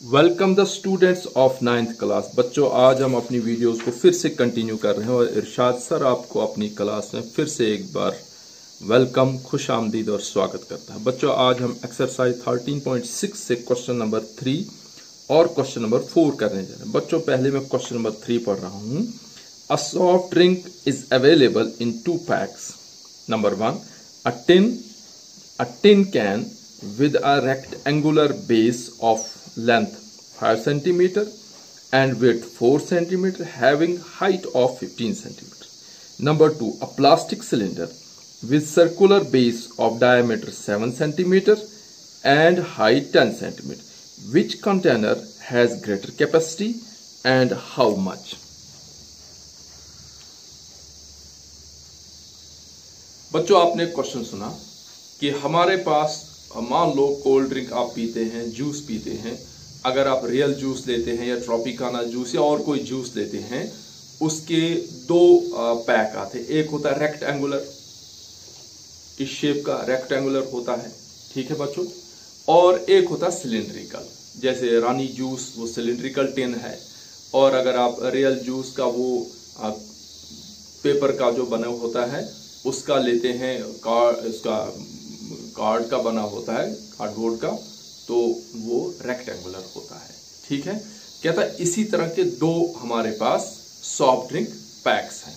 Welcome the students of 9th class. बच्चों, आज हम अपनी वीडियोस को फिर से कंटिन्यू कर रहे हैं और इरशाद सर आपको अपनी क्लास में फिर से एक बार वेलकम, खुश आमदीद और स्वागत करता है। बच्चों, आज हम एक्सरसाइज 13.6 से क्वेश्चन नंबर 3 और क्वेश्चन नंबर 4 करने जा रहे हैं। बच्चों, पहले मैं क्वेश्चन नंबर 3 पढ़ रहा हूं। A soft drink is available in 2 PACS. Number 1, a tin can with a rectangular base of length 5 centimeter and width 4 centimeter having height of 15 centimeter. Number 2, a plastic cylinder with circular base of diameter 7 centimeter and height 10 centimeter. Which container has greater capacity and how much? बच्चों, आपने question सुना कि हमारे पास मान लो cold drink आप पीते हैं, juice पीते हैं। अगर आप रियल जूस लेते हैं या ट्रॉपिकाना जूस या और कोई जूस लेते हैं, उसके 2 पैक आते हैं। एक होता है रेक्टेंगुलर, इस शेप का रेक्टेंगुलर होता है, ठीक है बच्चों, और एक होता है सिलिंड्रिकल। जैसे रानी जूस वो सिलिंड्रिकल टिन है, और अगर आप रियल जूस का वो पेपर का जो बना होता है उसका लेते हैं, उसका कार्ड का बना होता है, कार्डबोर्ड का, तो वो रेक्टेंगुलर होता है, ठीक है। कहता है इसी तरह के 2 हमारे पास सॉफ्ट ड्रिंक पैक्स हैं।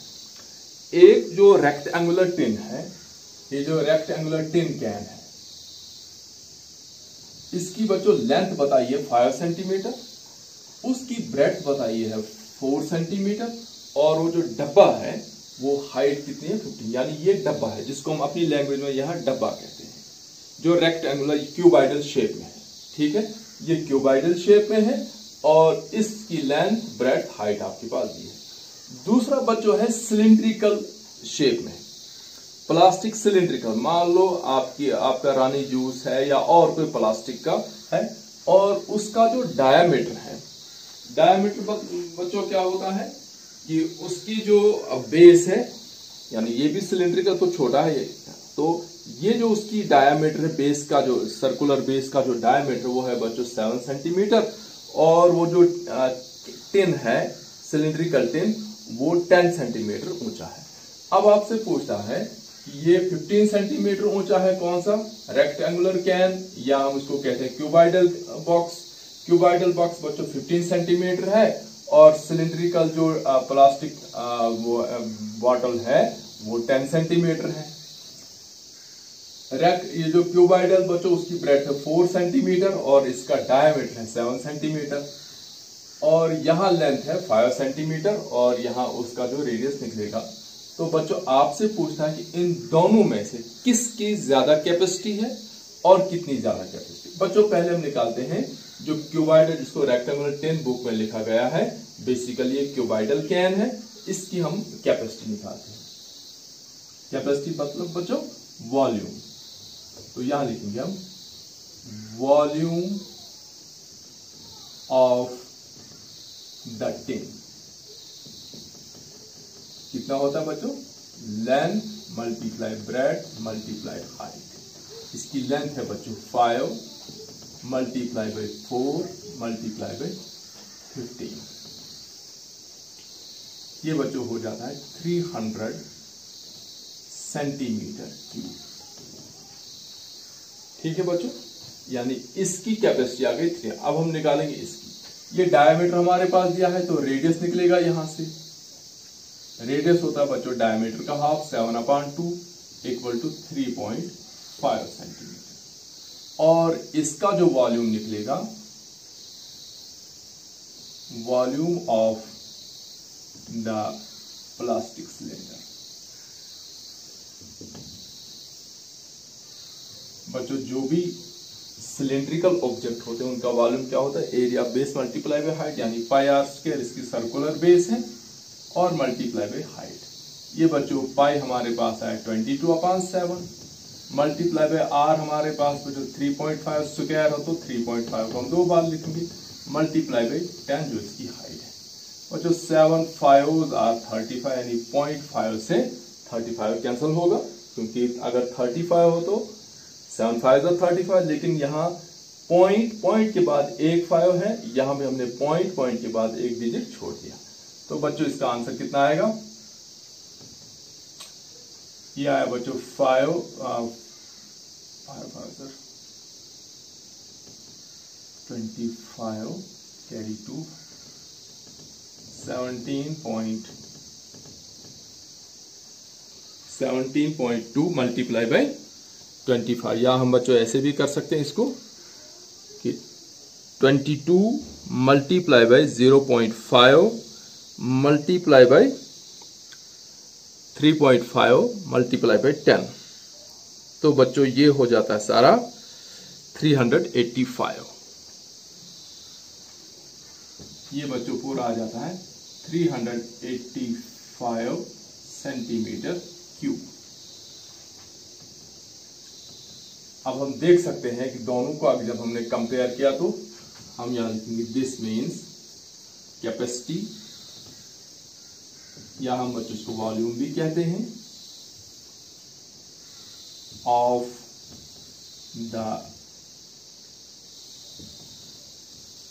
एक जो रेक्टेंगुलर टिन है, ये जो रेक्टेंगुलर टिन कैन है, इसकी बच्चों लेंथ बताइए 5 सेंटीमीटर, उसकी ब्रेड्थ बताइए है 4 सेंटीमीटर, और वो जो डब्बा है वो हाइट कितनी है 15। यानी ये डब्बा है जिसको हम अपनी लैंग्वेज में यहाँ डब्बा कहते हैं, जो रेक्टेंगुलर क्यूबाइडल शेप में है, ठीक है। ये क्यूबाइडल शेप में है और इसकी लेंथ, ब्रेड्थ, हाइट आपके पास दी है। दूसरा बच्चों है सिलिंड्रिकल शेप में, प्लास्टिक सिलिंड्रिकल। मान लो आपका रानी जूस है या और कोई प्लास्टिक का है, और उसका जो डायामीटर है, डायामीटर बच्चों क्या होता है कि उसकी जो बेस है, यानी ये भी सिलिंड्रिकल तो छोटा है ये, तो ये जो उसकी डायामीटर है, बेस का जो सर्कुलर बेस का जो डायामीटर वो है बच्चों 7 सेंटीमीटर, और वो जो टिन है सिलिंड्रिकल टिन वो 10 सेंटीमीटर ऊंचा है। अब आपसे पूछता है कि ये 15 सेंटीमीटर ऊंचा है कौन सा, रेक्टेंगुलर कैन, या हम इसको कहते हैं क्यूबाइडल बॉक्स। क्यूबाइडल बॉक्स बच्चों 15 सेंटीमीटर है, और सिलिंड्रिकल जो प्लास्टिक वो बॉटल है वो 10 सेंटीमीटर है। ये जो क्यूबाइडल बच्चों उसकी ब्रेड्थ है 4 सेंटीमीटर और इसका डायमीटर है 7 सेंटीमीटर, और यहां लेंथ है 5 सेंटीमीटर, और यहां उसका जो रेडियस निकलेगा। तो बच्चों आपसे पूछता है कि इन दोनों में से किसकी ज्यादा कैपेसिटी है और कितनी ज्यादा कैपेसिटी। बच्चों पहले हम निकालते हैं जो क्यूबाइडल, जिसको रेक्टेंगुलर टिन बुक में लिखा गया है, बेसिकली ये क्यूबाइडल कैन है, इसकी हम कैपेसिटी निकालते हैं। कैपेसिटी मतलब बच्चों वॉल्यूम, तो यहां लिखेंगे हम वॉल्यूम ऑफ द टिन। कितना होता है बच्चों, length multiply breadth multiply height. इसकी लेंथ है बच्चों 5 मल्टीप्लाई बाई 4 मल्टीप्लाई बाई 15। ये बच्चों हो जाता है 300 सेंटीमीटर क्यूब, ठीक है बच्चों। यानी इसकी कैपेसिटी आ गई 3। अब हम निकालेंगे इसकी। ये डायमीटर हमारे पास दिया है, तो रेडियस निकलेगा यहां से। रेडियस होता है बच्चों डायमीटर का हाफ, 7/2 इक्वल टू 3.5 सेंटीमीटर, और इसका जो वॉल्यूम निकलेगा, volume of the plastic cylinder. बच्चों जो भी सिलिंड्रिकल ऑब्जेक्ट होते हैं उनका वॉल्यूम क्या होता है, area base multiply by height, यानी पाई आर स्क्वायर इसकी सर्कुलर बेस है, और मल्टीप्लाई बाय हाइट। ये बच्चों पाई हमारे पास है 22/7 मल्टीप्लाई बाय आर हमारे पास बच्चों 3.5 स्क्वायर हो, तो 3.5 को हम 2 बार लिखेंगे, मल्टीप्लाई बाय 10 जो इसकी हाइट है। बच्चों 7 5 आर 35, यानी 0.5 से 35 कैंसिल होगा, क्योंकि अगर 35 हो तो 7 5 35, लेकिन यहाँ पॉइंट के बाद एक 5 है, यहां पे हमने पॉइंट के बाद एक डिजिट छोड़ दिया। तो बच्चों इसका आंसर कितना आएगा? ये आया बच्चों 5 सर 25 कैरी टू 17.2 मल्टीप्लाई बाई 25। या हम बच्चों ऐसे भी कर सकते हैं इसको कि 22 multiply by 0.5 multiply by 3.5 multiply by 10। तो बच्चों ये हो जाता है सारा 385। ये बच्चों पूरा आ जाता है 385 सेंटीमीटर क्यूब। अब हम देख सकते हैं कि दोनों को अगर जब हमने कंपेयर किया तो हम यहां लिखेंगे दिस मीन्स कैपेसिटी, या हम बच्चों इसको वॉल्यूम भी कहते हैं, of the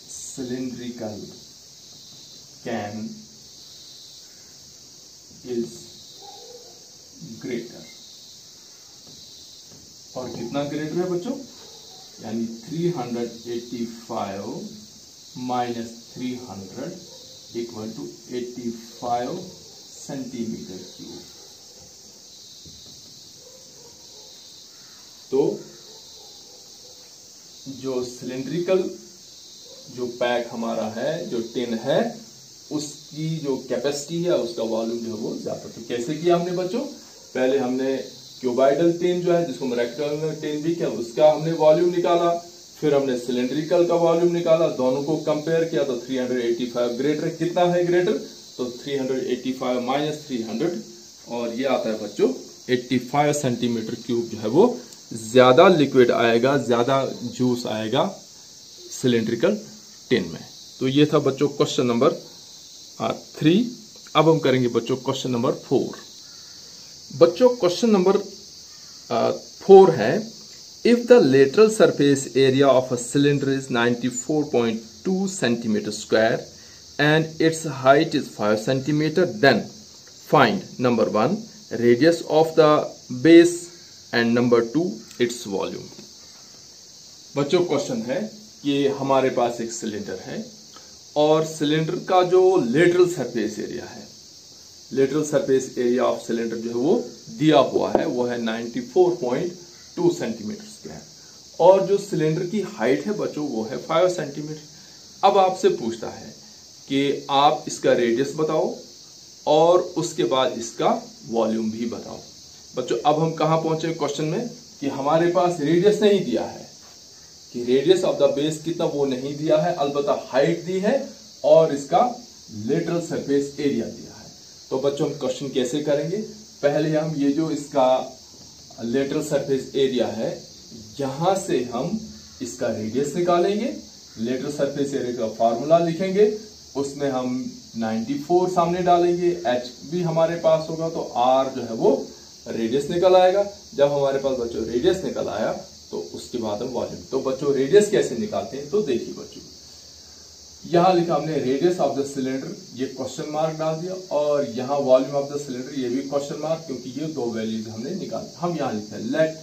cylindrical can is greater। और कितना ग्रेटर है बच्चों? यानी 385 minus 300 equal to 85 centimetre cube. तो जो सिलिंड्रिकल जो पैक हमारा है, जो टिन है, उसकी जो कैपेसिटी है, उसका वॉल्यूम जो है वो ज्यादा। तो कैसे किया हमने बच्चों? पहले हमने क्यूबाइडल टिन जो है, जिसको हम रेक्टेंगुलर टिन भी किया, उसका हमने वॉल्यूम निकाला। फिर हमने सिलिंड्रिकल का वॉल्यूम निकाला, दोनों को कंपेयर किया तो 385 ग्रेटर। कितना है ग्रेटर? तो 385 माइनस 300 और ये आता है बच्चों 85 सेंटीमीटर क्यूब जो है वो ज्यादा लिक्विड आएगा, ज्यादा जूस आएगा सिलिंड्रिकल टिन में। तो ये था बच्चों क्वेश्चन नंबर 3। अब हम करेंगे बच्चों क्वेश्चन नंबर 4। बच्चों क्वेश्चन नंबर 4 है, if the lateral surface area of a cylinder is 94.2 centimetre square and its height is 5 centimetre, then find number 1 radius of the base and number 2 its volume. बच्चों question है कि हमारे पास एक cylinder है और cylinder का जो लेटरल सरफेस एरिया है, lateral surface area of cylinder जो है वो दिया हुआ है, वो है 94.2 सेंटीमीटर स्क्वायर, और जो सिलेंडर की हाइट है बच्चों वो है 5 सेंटीमीटर। अब आपसे पूछता है कि आप इसका रेडियस बताओ और उसके बाद इसका वॉल्यूम भी बताओ। बच्चों अब हम कहां पहुंचे क्वेश्चन में कि हमारे पास रेडियस नहीं दिया है, कि रेडियस ऑफ द बेस कितना वो नहीं दिया है, अलबत्ता हाइट दी है और इसका लेटरल सरफेस एरिया दिया है। तो बच्चों हम क्वेश्चन कैसे करेंगे? पहले हम ये जो इसका लेटरल सरफेस एरिया है, यहां से हम इसका रेडियस निकालेंगे, लेटरल सरफेस एरिया का फॉर्मूला लिखेंगे, उसमें हम 94 सामने डालेंगे, एच भी हमारे पास होगा, तो आर जो है वो रेडियस निकल आएगा। जब हमारे पास बच्चों रेडियस निकल आया तो उसके बाद हम वॉल्यूम। तो बच्चों रेडियस कैसे निकालते हैं? तो देखिए बच्चों, यहां लिखा हमने रेडियस ऑफ द सिलेंडर, ये क्वेश्चन मार्क डाल दिया, और यहां वॉल्यूम ऑफ द सिलेंडर, ये भी क्वेश्चन मार्क, क्योंकि ये दो वैल्यूज हमने निकाली। हम यहां लिखते हैं let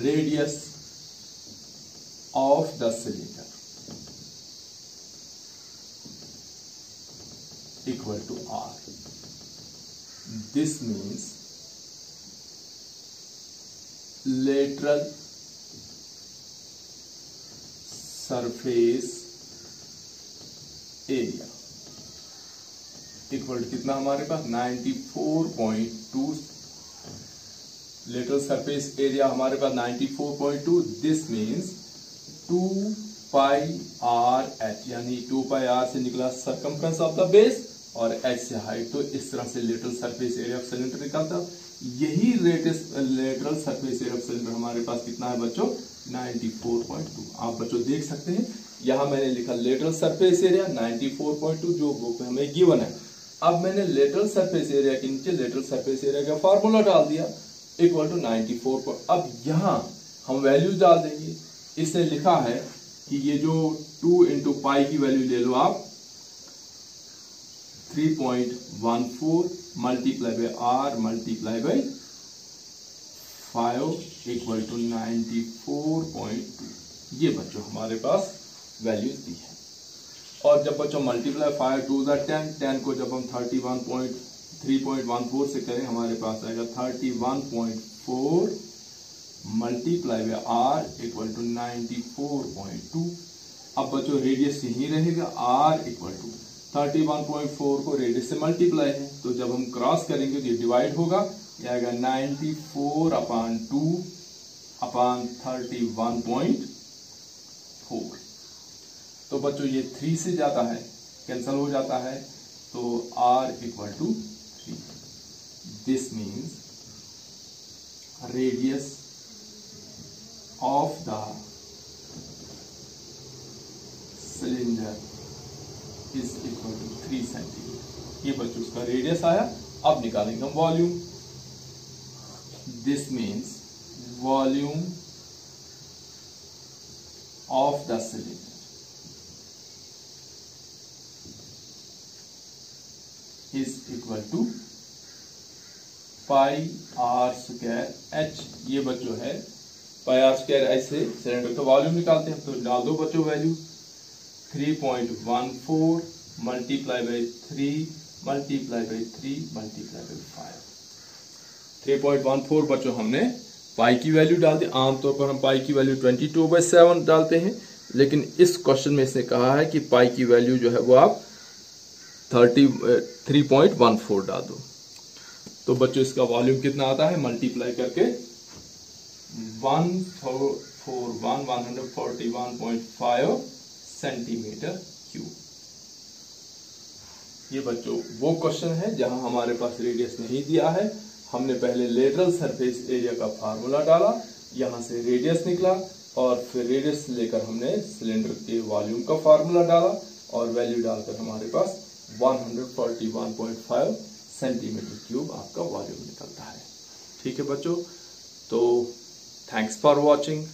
radius of the cylinder equal to R. This means lateral surface area equal to कितना हमारे पास 94.2, लेटरल सरफेस एरिया हमारे पास 94.2। This means 2 pi R H, यानी 2 पाई आर से निकला सरकमफ्रेंस ऑफ द बेस और एच से हाइट। तो इस तरह से lateral surface area of cylinder निकलता। यही lateral surface area of cylinder हमारे पास कितना है बच्चों? 94.2। आप बच्चों देख सकते हैं यहां मैंने लिखा लेटरल सरफेस एरिया 94.2 जो बुक में हमें गिवन है। अब मैंने लेटरल सरफेस एरिया के नीचे लेटरल सरफेस एरिया का फॉर्मूला डाल दिया इक्वल टू 94। अब यहां हम वैल्यूज डाल देंगे, इसने लिखा है कि ये जो 2 इंटू पाई की वैल्यू ले लो आप 3.14 multiply by R multiply by 5 equal to 94.2। ये बच्चों हमारे पास वैल्यूज दी है। और जब बच्चों मल्टीप्लाई 5 2 10 को जब हम 3.14 से करें हमारे पास आएगा 31.4 multiply by R equal to 94.2। अब बच्चों रेडियस यही रहेगा, आर इक्वल टू 31.4 को रेडियस से मल्टीप्लाई है, तो जब हम क्रॉस करेंगे तो ये डिवाइड होगा, ये आएगा 94/2 अपॉन 31.4। तो बच्चों ये 3 से जाता है, कैंसल हो जाता है, तो r equal to 3। This means radius of the cylinder is equal to 3 centimetre. ये बच्चों उसका रेडियस आया। अब निकालेंगे हम volume. This means volume of the cylinder is equal to pi R square H. ये बच्चों है पाई आर स्क्वायर एच से सिलेंडर का वॉल्यूम निकालते हैं, तो डाल दो बच्चों value 3.14 multiply by 3 multiply by 3 multiply by 5। 3.14 बच्चों हमने पाई की वैल्यू डाल दी। आमतौर पर हम पाई की वैल्यू 22/7 डालते हैं, लेकिन इस क्वेश्चन में इसने कहा है कि पाई की वैल्यू जो है वो आप 3.14 डाल दो। तो बच्चों इसका वॉल्यूम कितना आता है, मल्टीप्लाई करके 141.5 सेंटीमीटर क्यूब। ये बच्चों वो क्वेश्चन है जहां हमारे पास रेडियस नहीं दिया है। हमने पहले लेटरल सरफेस एरिया का फार्मूला डाला, यहां से रेडियस निकला, और फिर रेडियस लेकर हमने सिलेंडर के वॉल्यूम का फार्मूला डाला, और वैल्यू डालकर हमारे पास 141.5 सेंटीमीटर क्यूब आपका वॉल्यूम निकलता है। ठीक है बच्चों, तो थैंक्स फॉर वॉचिंग।